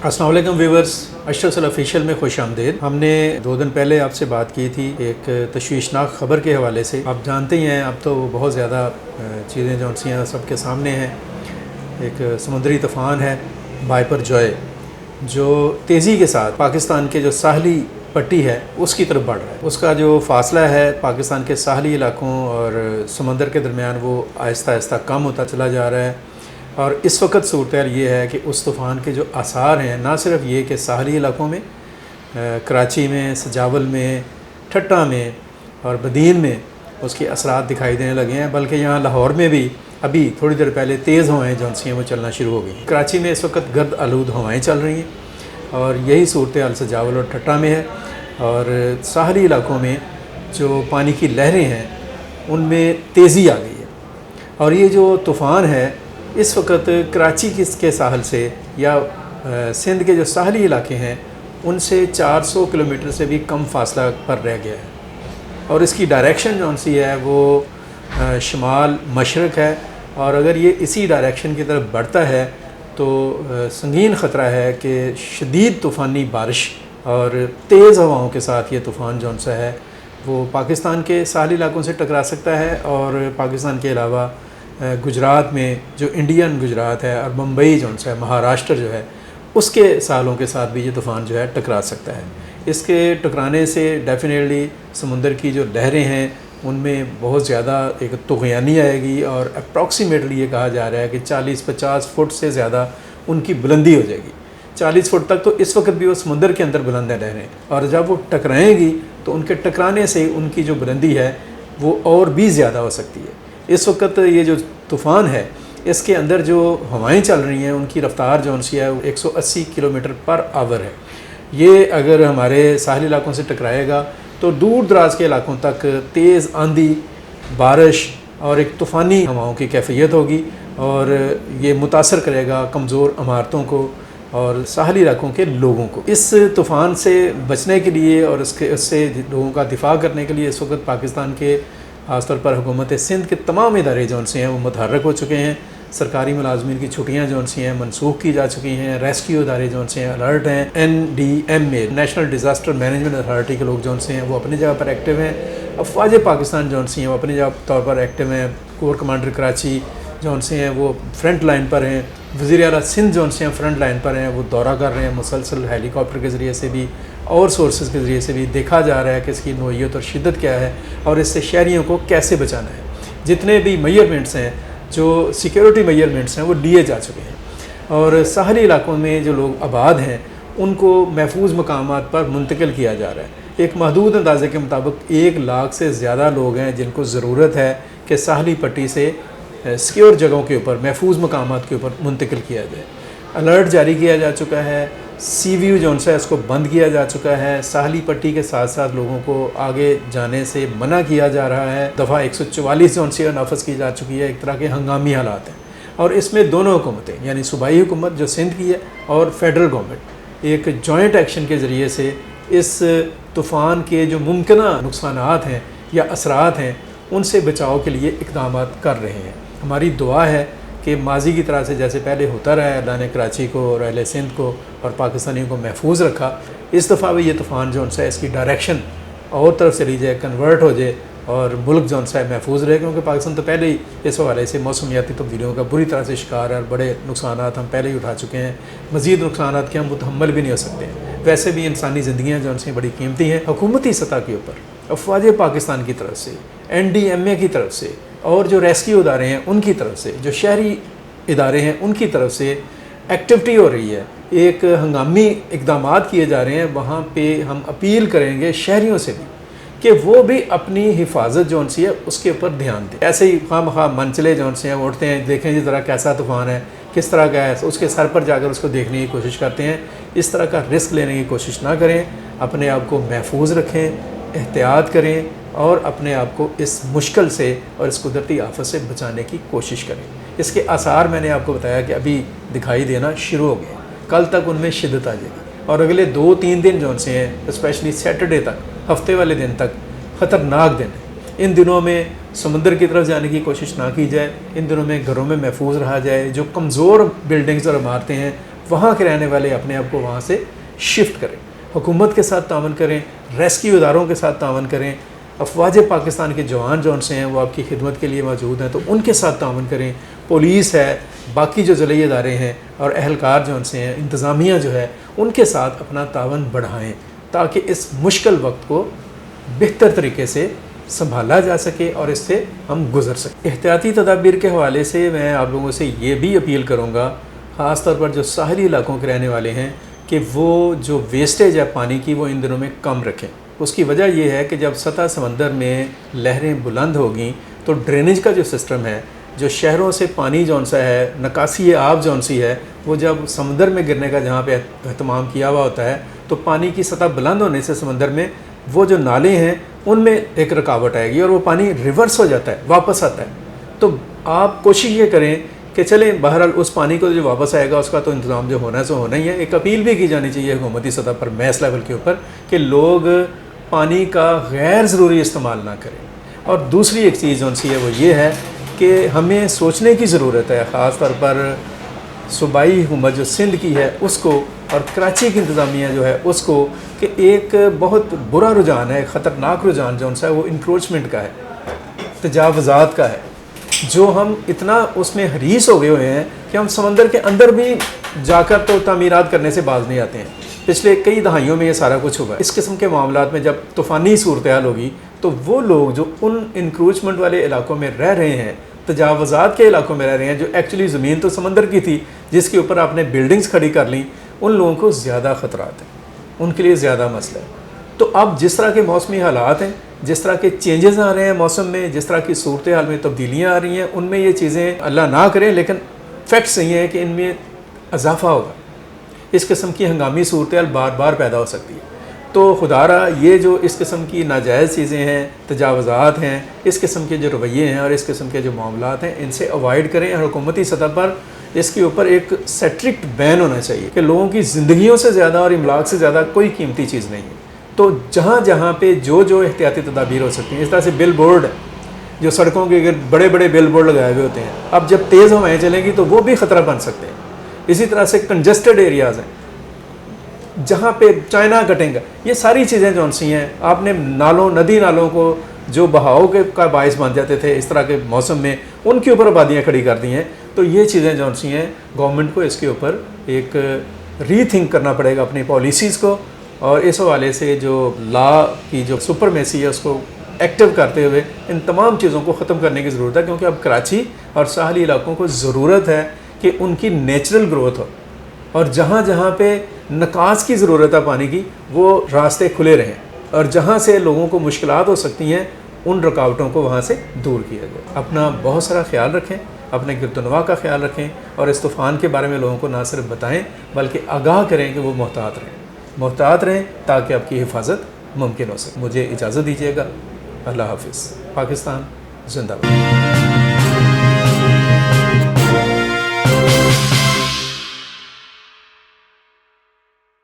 अस्सलाम वालेकुम व्यूवर्स, अशरफ सलाह ऑफिशियल में खुश आमदीद। हमने 2 दिन पहले आपसे बात की थी एक तशवीशनाक ख़बर के हवाले से। आप जानते ही हैं, अब तो बहुत ज़्यादा चीज़ें जो सी हैं सबके सामने हैं। एक समुद्री तूफ़ान है वाइपर जॉय, जो तेज़ी के साथ पाकिस्तान के जो साहली पट्टी है उसकी तरफ बढ़ रहा है। उसका जो फासला है पाकिस्तान के साहली इलाकों और समंदर के दरमियान वो आहिस्ता आहिस्ता कम होता चला जा रहा है। और इस वक्त सूरत ये है कि उस तूफ़ान के जो आसार हैं, ना सिर्फ ये कि साहली इलाकों में कराची में, सजावल में, ठट्टा में और बदीन में उसके असरात दिखाई देने लगे हैं, बल्कि यहाँ लाहौर में भी अभी थोड़ी देर पहले तेज़ हवाएँ जो सी हैं वो चलना शुरू हो गई। कराची में इस वक्त गर्द आलूद हवाएँ चल रही हैं और यही सूरत हाल सजावल और ठट्टा में है। और साहली इलाकों में जो पानी की लहरें हैं उनमें तेज़ी आ गई है। और ये जो तूफ़ान है इस वक्त कराची के साहल से या सिंध के जो साहली इलाके हैं उनसे 400 किलोमीटर से भी कम फासला पर रह गया है। और इसकी डायरेक्शन जो सी है वो शुमाल मशरक़ है। और अगर ये इसी डायरेक्शन की तरफ बढ़ता है तो संगीन ख़तरा है कि शदीद तूफ़ानी बारिश और तेज़ हवाओं के साथ ये तूफ़ान जो सा है वो पाकिस्तान के साहली इलाकों से टकरा सकता है। और पाकिस्तान के अलावा गुजरात में जो इंडियन गुजरात है और मुंबई जो है महाराष्ट्र जो है उसके सालों के साथ भी ये तूफ़ान जो है टकरा सकता है। इसके टकराने से डेफिनेटली समुंदर की जो लहरें हैं उनमें बहुत ज़्यादा एक तुग़यानी आएगी और अप्रॉक्सीमेटली ये कहा जा रहा है कि 40-50 फुट से ज़्यादा उनकी बुलंदी हो जाएगी। 40 फुट तक तो इस वक्त भी वो समुंदर के अंदर बुलंद लहरें, और जब वो टकराएंगी तो उनके टकराने से उनकी जो बुलंदी है वो और भी ज़्यादा हो सकती है। इस वक्त ये जो तूफ़ान है इसके अंदर जो हवाएं चल रही हैं उनकी रफ़्तार जो सी है वो 180 किलोमीटर पर आवर है। ये अगर हमारे साहली इलाकों से टकराएगा तो दूर दराज के इलाकों तक तेज़ आंधी, बारिश और एक तूफ़ानी हवाओं की कैफियत होगी और ये मुतासर करेगा कमज़ोर इमारतों को और साहली इलाकों के लोगों को। इस तूफ़ान से बचने के लिए और उससे लोगों का दिफा करने के लिए इस वक्त पाकिस्तान के ख़ासतौर पर हुकूमत सिंध के तमाम इदारे जो से हैं वो मुतहर्रक हो चुके हैं। सरकारी मुलाजमीन की छुट्टियाँ जो सी हैं मनसूख की जा चुकी हैं। रेस्क्यू इदारे जो से हैं अलर्ट हैं। NDMA national disaster management authority के लोग जो से हैं वो अपनी जगह पर एक्टिव हैं। अफवाज पाकिस्तान जो सी हैं वो अपनी जगह तौर पर एक्टिव हैं। कोर कमांडर कराची जो से हैं वो फ्रंट लाइन पर हैं। वज़ीर आला सिंध जो से हैं फ्रंट लाइन पर हैं, वो दौरा कर रहे हैं मुसलसल हेलीकॉप्टर के ज़रिए से भी और सोर्सेज के ज़रिए से भी देखा जा रहा है कि इसकी नोयत और शिद्दत क्या है और इससे शहरियों को कैसे बचाना है। जितने भी मेजरमेंट्स हैं, जो सिक्योरिटी मेजरमेंट्स हैं वो लिए जा चुके हैं और साहली इलाकों में जो लोग आबाद हैं उनको महफूज मकामात पर मुंतकिल किया जा रहा है। एक महदूद अंदाजे के मुताबिक 1 लाख से ज़्यादा लोग हैं जिनको ज़रूरत है कि साहली पट्टी से सिक्योर जगहों के ऊपर, महफूज मकामात के ऊपर मुंतकिल किया जाए। अलर्ट जारी किया जा चुका है। CVU जो है इसको बंद किया जा चुका है। साहली पट्टी के साथ साथ लोगों को आगे जाने से मना किया जा रहा है। दफ़ा 144 जो सी नाफज की जा चुकी है। एक तरह के हंगामी हालात हैं और इसमें दोनों हुकूमतें यानी सूबाई हुकूमत जो सिंध की है और फेडरल गवर्नमेंट एक जॉइंट एक्शन के ज़रिए से इस तूफ़ान के जो मुमकिना नुकसानात हैं या असरात हैं उनसे बचाव के लिए इक़दाम कर रहे हैं। हमारी दुआ है कि माजी की तरह से जैसे पहले होता रहा है, अल्लाह ने कराची को और अहले सिंध को और पाकिस्तानियों को महफूज रखा। इस दफ़ा भी ये तूफ़ान जो है इसकी डायरेक्शन और तरफ चली जाए, कन्वर्ट हो जाए और मुल्क जो है महफूज रहे, क्योंकि पाकिस्तान तो पहले ही इस हवाले से मौसमियाती तब्दीलियों का बुरी तरह से शिकार है और बड़े नुकसान हम पहले ही उठा चुके हैं। मज़ीद नुकसान के हम मुतहम्मल भी नहीं हो सकते हैं। वैसे भी इंसानी ज़िंदगियाँ जो हैं बड़ी कीमती हैं। हुकूमती सतह के ऊपर अफवाज पाकिस्तान की तरफ से, NDMA की तरफ से और जो रेस्क्यू इदारे हैं उनकी तरफ से, जो शहरी इदारे हैं उनकी तरफ से एक्टिविटी हो रही है। एक हंगामी इक़दाम किए जा रहे हैं। वहाँ पे हम अपील करेंगे शहरियों से भी कि वो भी अपनी हिफाजत जो सी है उसके ऊपर ध्यान दें। ऐसे ही खामखा मनचले जो से हैं उठते हैं, देखें जिस तरह कैसा तूफ़ान है, किस तरह का है, उसके सर पर जाकर उसको देखने की कोशिश करते हैं। इस तरह का रिस्क लेने की कोशिश ना करें। अपने आप को महफूज रखें, एहतियात करें और अपने आप को इस मुश्किल से और इस कुदरती आफत से बचाने की कोशिश करें। इसके आसार मैंने आपको बताया कि अभी दिखाई देना शुरू हो गए। कल तक उनमें शिद्दत आ जाएगी और अगले 2-3 दिन जो से हैं स्पेशली सैटरडे तक, हफ्ते वाले दिन तक ख़तरनाक दिन है। इन दिनों में समुद्र की तरफ जाने की कोशिश ना की जाए। इन दिनों में घरों में महफूज रहा जाए। जो कमज़ोर बिल्डिंग्स और इमारतें हैं وہاں کے رہنے والے اپنے آپ کو وہاں سے شفٹ کریں، حکومت کے ساتھ تعاون کریں، ریسکیو اداروں کے ساتھ تعاون کریں، افواج پاکستان کے جوان جون سے ہیں وہ آپ کی خدمت کے لیے موجود ہیں تو ان کے ساتھ تعاون کریں، پولیس ہے، باقی جو ضلعی ادارے ہیں اور اہلکار جون سے ہیں، انتظامیہ جو ہے ان کے ساتھ اپنا تعاون بڑھائیں تاکہ اس مشکل وقت کو بہتر طریقے سے سنبھالا جا سکے اور اس سے ہم گزر سکیں۔ احتیاطی تدابیر کے حوالے سے میں آپ لوگوں سے یہ بھی اپیل کروں گا، خاص طور پر جو ساحلی علاقوں کے رہنے والے ہیں، کہ وہ جو ویسٹیج ہے پانی کی وہ ان دنوں میں کم رکھیں۔ اس کی وجہ یہ ہے کہ جب سطح سمندر میں لہریں بلند ہوگیں تو ڈرینیج کا جو سسٹم ہے، جو شہروں سے پانی جون سا ہے، نکاسی آب جون سی ہے، وہ جب سمندر میں گرنے کا جہاں پہ اہتمام کیا ہوا ہوتا ہے تو پانی کی سطح بلند ہونے سے سمندر میں وہ جو نالے ہیں ان میں ایک رکاوٹ آئے گی اور وہ پانی ریورس ہو جاتا ہے، واپس آتا ہے۔ تو آپ کوشش یہ کریں کہ چلیں بہرحال اس پانی کو جو واپس آئے گا اس کا تو انتظام جو ہونا ہے سو ہونا ہی ہے۔ ایک اپیل بھی کی جانی چاہیے حکومتی سطح پر، میس لیول کے اوپر، کہ لوگ پانی کا غیر ضروری استعمال نہ کریں۔ اور دوسری ایک چیز جون سی ہے وہ یہ ہے کہ ہمیں سوچنے کی ضرورت ہے، خاص طور پر صوبائی حکومت جو سندھ کی ہے اس کو اور کراچی کی انتظامیہ جو ہے اس کو، کہ ایک بہت برا رجحان ہے، خطرناک رجحان جون سا ہے وہ انکروچمنٹ کا ہے، تجاوزات کا ہے، جو ہم اتنا اس میں حریص ہو گئے ہوئے ہیں کہ ہم سمندر کے اندر بھی جا کر تو تعمیرات کرنے سے باز نہیں آتے ہیں۔ پچھلے کئی دہائیوں میں یہ سارا کچھ ہوا ہے۔ اس قسم کے معاملات میں جب طوفانی صورتحال ہوگی تو وہ لوگ جو ان انکروچمنٹ والے علاقوں میں رہ رہے ہیں، تجاوزات کے علاقوں میں رہ رہے ہیں، جو ایکچولی زمین تو سمندر کی تھی جس کے اوپر آپ نے بلڈنگز کھڑی کر لیں، ان لوگوں کو زیادہ خطرات ہیں، ان کے لیے زیادہ مسئلہ ہے۔ تو اب جس طرح کے موسمی حالات ہیں، جس طرح کے چینجز آ رہے ہیں موسم میں، جس طرح کی صورتحال میں تبدیلیاں آ رہی ہیں، ان میں یہ چیزیں اللہ نہ کریں لیکن فیکٹس یہ ہیں کہ ان میں اضافہ ہوگا، اس قسم کی ہنگامی صورتحال بار بار پیدا ہو سکتی ہے۔ تو خدا را یہ جو اس قسم کی ناجائز چیزیں ہیں، تجاوزات ہیں، اس قسم کے جو رویے ہیں اور اس قسم کے جو معاملات ہیں، ان سے اوائڈ کریں۔ اور حکومتی سطح پر اس کے اوپر ایک سٹرکٹ بین ہونا چاہیے کہ لوگوں کی زندگیوں سے زیادہ اور املاک سے زیادہ کوئی قیمتی چیز نہیں ہے۔ تو جہاں جہاں پہ جو احتیاطی تدابیر ہو سکتی ہیں، اس طرح سے بل بورڈ جو سڑکوں کے بڑے بڑے بل بورڈ لگائے ہوئے ہوتے ہیں، اب جب تیز ہوائیں چلیں گی تو وہ بھی خطرہ بن سکتے ہیں۔ اسی طرح سے کنجسٹڈ ایریاز ہیں جہاں پہ چائنا کٹیں گا، یہ ساری چیزیں جون سی ہیں، آپ نے ندی نالوں کو جو بہاؤ کا باعث بن جاتے تھے اس طرح کے موسم میں، ان کے اوپر آبادیاں کھڑی کر دی ہیں۔ تو یہ چیزیں جون سی ہیں، گورنمنٹ کو اس کے اوپر ایک ری تھنک کرنا پڑے گا اپنی پالیسیز کو، اور اس حوالے سے جو لا کی جو سپرمیسی ہے اس کو ایکٹیو کرتے ہوئے ان تمام چیزوں کو ختم کرنے کی ضرورت ہے، کیونکہ اب کراچی اور ساحلی علاقوں کو ضرورت ہے کہ ان کی نیچرل گروتھ ہو، اور جہاں جہاں پہ نکاس کی ضرورت ہے پانی کی وہ راستے کھلے رہیں، اور جہاں سے لوگوں کو مشکلات ہو سکتی ہیں ان رکاوٹوں کو وہاں سے دور کیا جائے۔ اپنا بہت سارا خیال رکھیں، اپنے گرد و نواح کا خیال رکھیں، اور اس طوفان کے بارے میں لوگوں کو نہ صرف بتائیں بلکہ آگاہ کریں کہ وہ محتاط رہیں تاکہ آپ کی حفاظت ممکن ہو سکے۔ مجھے اجازت دیجیے گا، اللہ حافظ۔ پاکستان زندہ باد۔